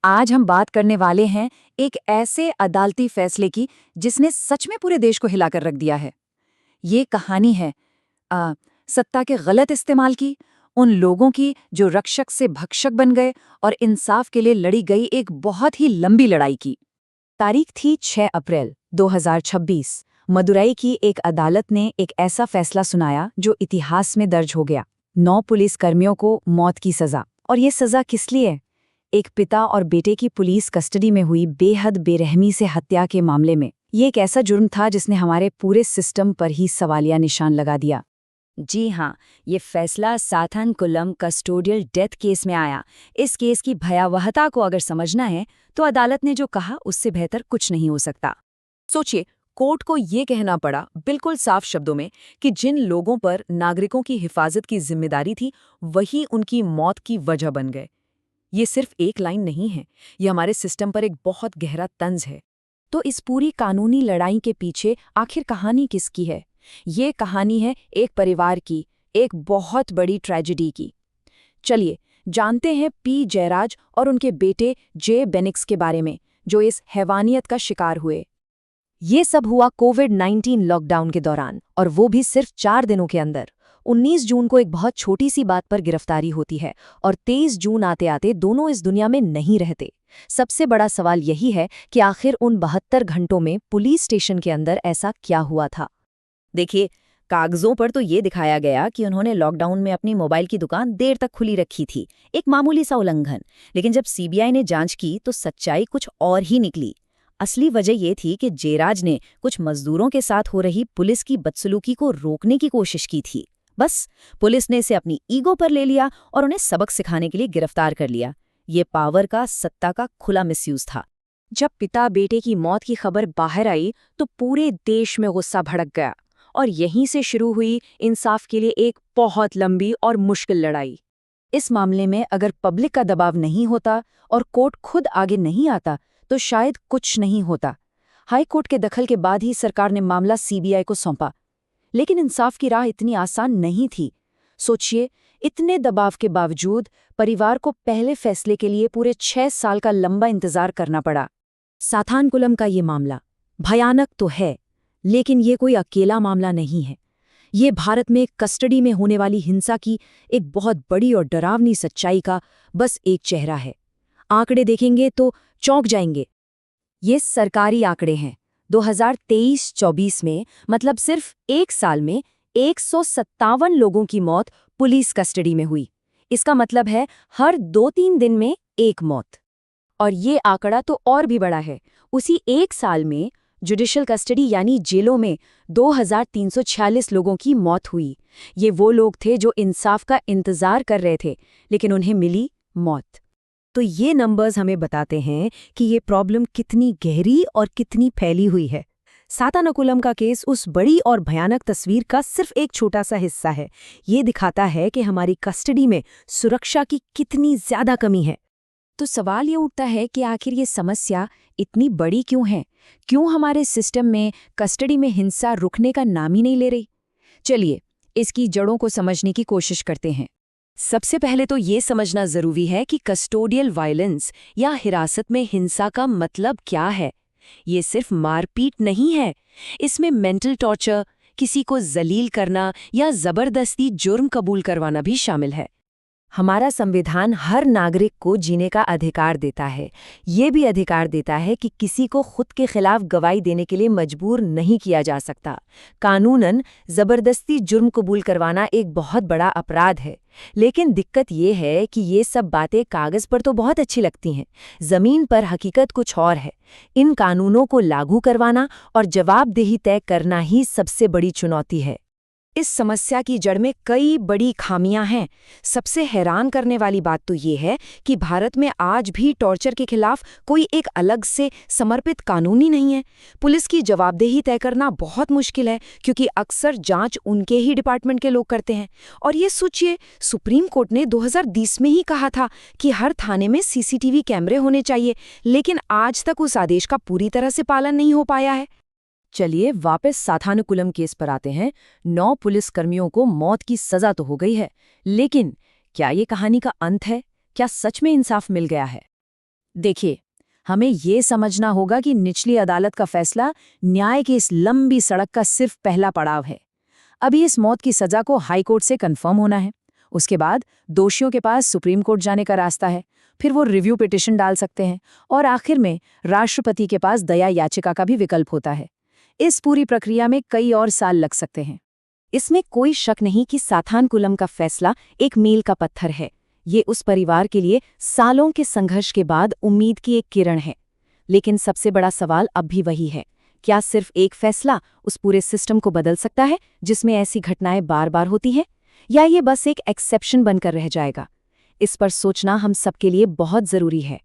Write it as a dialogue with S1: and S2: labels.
S1: आज हम बात करने वाले हैं एक ऐसे अदालती फैसले की जिसने सच में पूरे देश को हिलाकर रख दिया है। ये कहानी है आ, सत्ता के गलत इस्तेमाल की, उन लोगों की जो रक्षक से भक्षक बन गए और इंसाफ के लिए लड़ी गई एक बहुत ही लंबी लड़ाई की। तारीख थी 6 अप्रैल 2026। मदुरई की एक अदालत ने एक ऐसा फैसला सुनाया जो इतिहास में दर्ज हो गया। 9 पुलिसकर्मियों को मौत की सजा। और ये सजा किस लिए? एक पिता और बेटे की पुलिस कस्टडी में हुई बेहद बेरहमी से हत्या के मामले में। ये एक ऐसा जुर्म था जिसने हमारे पूरे सिस्टम पर ही सवालिया निशान लगा दिया।
S2: जी हाँ, ये फैसला साथानकुलम कस्टोडियल डेथ केस में आया। इस केस की भयावहता को अगर समझना है तो अदालत ने जो कहा उससे बेहतर कुछ नहीं हो सकता।
S1: सोचिए, कोर्ट को ये कहना पड़ा बिल्कुल साफ शब्दों में कि जिन लोगों पर नागरिकों की हिफाजत की जिम्मेदारी थी वही उनकी मौत की वजह बन गए। ये सिर्फ एक लाइन नहीं है, ये हमारे सिस्टम पर एक बहुत गहरा तंज है। तो इस पूरी कानूनी लड़ाई के पीछे आखिर कहानी किसकी है? ये कहानी है एक परिवार की, एक बहुत बड़ी ट्रेजेडी की। चलिए जानते हैं पी जयराज और उनके बेटे जे बेनिक्स के बारे में, जो इस हैवानियत का शिकार हुए। ये सब हुआ कोविड-19 लॉकडाउन के दौरान, और वो भी सिर्फ 4 दिनों के अंदर। 19 जून को एक बहुत छोटी सी बात पर गिरफ्तारी होती है और 23 जून आते आते दोनों इस दुनिया में नहीं रहते। सबसे बड़ा सवाल यही है कि आखिर उन 72 घंटों में पुलिस स्टेशन के अंदर ऐसा क्या हुआ था।
S2: देखिए, कागजों पर तो ये दिखाया गया कि उन्होंने लॉकडाउन में अपनी मोबाइल की दुकान देर तक खुली रखी थी, एक मामूली सा उल्लंघन। लेकिन जब सीबीआई ने जांच की तो सच्चाई कुछ और ही निकली। असली वजह ये थी कि जयराज ने कुछ मजदूरों के साथ हो रही पुलिस की बदसलूकी को रोकने की कोशिश की थी। बस पुलिस ने इसे अपनी ईगो पर ले लिया और उन्हें सबक सिखाने के लिए गिरफ्तार कर लिया। ये पावर का, सत्ता का खुला मिसयूज था।
S1: जब पिता बेटे की मौत की खबर बाहर आई तो पूरे देश में गुस्सा भड़क गया, और यहीं से शुरू हुई इंसाफ के लिए एक बहुत लंबी और मुश्किल लड़ाई। इस मामले में अगर पब्लिक का दबाव नहीं होता और कोर्ट खुद आगे नहीं आता तो शायद कुछ नहीं होता। हाई कोर्ट के दखल के बाद ही सरकार ने मामला सीबीआई को सौंपा। लेकिन इंसाफ की राह इतनी आसान नहीं थी। सोचिए, इतने दबाव के बावजूद परिवार को पहले फैसले के लिए पूरे 6 साल का लंबा इंतजार करना पड़ा। साथानकुलम का ये मामला भयानक तो है, लेकिन ये कोई अकेला मामला नहीं है। ये भारत में कस्टडी में होने वाली हिंसा की एक बहुत बड़ी और डरावनी सच्चाई का बस एक चेहरा है। आंकड़े देखेंगे तो चौंक जाएंगे। ये सरकारी आंकड़े हैं। 2023-24 में, मतलब सिर्फ एक साल में 157 लोगों की मौत पुलिस कस्टडी में हुई। इसका मतलब है हर 2-3 दिन में एक मौत। और ये आंकड़ा तो और भी बड़ा है। उसी एक साल में जुडिशल कस्टडी यानी जेलों में 2346 लोगों की मौत हुई। ये वो लोग थे जो इंसाफ का इंतजार कर रहे थे, लेकिन उन्हें मिली मौत। तो ये नंबर्स हमें बताते हैं कि ये प्रॉब्लम कितनी गहरी और कितनी फैली हुई है। साथानकुलम का केस उस बड़ी और भयानक तस्वीर का सिर्फ एक छोटा सा हिस्सा है। ये दिखाता है कि हमारी कस्टडी में सुरक्षा की कितनी ज्यादा कमी है। तो सवाल ये उठता है कि आखिर ये समस्या इतनी बड़ी क्यों है? क्यों हमारे सिस्टम में कस्टडी में हिंसा रुकने का नाम ही नहीं ले रही? चलिए, इसकी जड़ों को समझने की कोशिश करते हैं। सबसे पहले तो ये समझना जरूरी है कि कस्टोडियल वायलेंस या हिरासत में हिंसा का मतलब क्या है। ये सिर्फ मारपीट नहीं है, इसमें मेंटल टॉर्चर, किसी को जलील करना या जबरदस्ती जुर्म कबूल करवाना भी शामिल है। हमारा संविधान हर नागरिक को जीने का अधिकार देता है। ये भी अधिकार देता है कि किसी को खुद के खिलाफ गवाही देने के लिए मजबूर नहीं किया जा सकता। कानूनन जबरदस्ती जुर्म कबूल करवाना एक बहुत बड़ा अपराध है। लेकिन दिक्कत ये है कि ये सब बातें कागज पर तो बहुत अच्छी लगती हैं, जमीन पर हकीकत कुछ और है। इन कानूनों को लागू करवाना और जवाबदेही तय करना ही सबसे बड़ी चुनौती है। इस समस्या की जड़ में कई बड़ी खामियां हैं। सबसे हैरान करने वाली बात तो ये है कि भारत में आज भी टॉर्चर के खिलाफ कोई एक अलग से समर्पित कानून ही नहीं है। पुलिस की जवाबदेही तय करना बहुत मुश्किल है, क्योंकि अक्सर जांच उनके ही डिपार्टमेंट के लोग करते हैं। और ये सोचिए, सुप्रीम कोर्ट ने 2020 में ही कहा था कि हर थाने में सीसीटीवी कैमरे होने चाहिए, लेकिन आज तक उस आदेश का पूरी तरह से पालन नहीं हो पाया है। चलिए वापस साथानकुलम केस पर आते हैं। 9 पुलिसकर्मियों को मौत की सजा तो हो गई है, लेकिन क्या ये कहानी का अंत है? क्या सच में इंसाफ मिल गया है? देखिए, हमें ये समझना होगा कि निचली अदालत का फैसला न्याय की इस लंबी सड़क का सिर्फ पहला पड़ाव है। अभी इस मौत की सजा को हाई कोर्ट से कंफर्म होना है। उसके बाद दोषियों के पास सुप्रीम कोर्ट जाने का रास्ता है, फिर वो रिव्यू पिटिशन डाल सकते हैं और आखिर में राष्ट्रपति के पास दया याचिका का भी विकल्प होता है। इस पूरी प्रक्रिया में कई और साल लग सकते हैं।
S2: इसमें कोई शक नहीं कि साथानकुलम का फैसला एक मील का पत्थर है। ये उस परिवार के लिए सालों के संघर्ष के बाद उम्मीद की एक किरण है। लेकिन सबसे बड़ा सवाल अब भी वही है, क्या सिर्फ एक फैसला उस पूरे सिस्टम को बदल सकता है जिसमें ऐसी घटनाएं बार बार होती हैं, या ये बस एक एक्सेप्शन बनकर रह जाएगा? इस पर सोचना हम सबके लिए बहुत जरूरी है।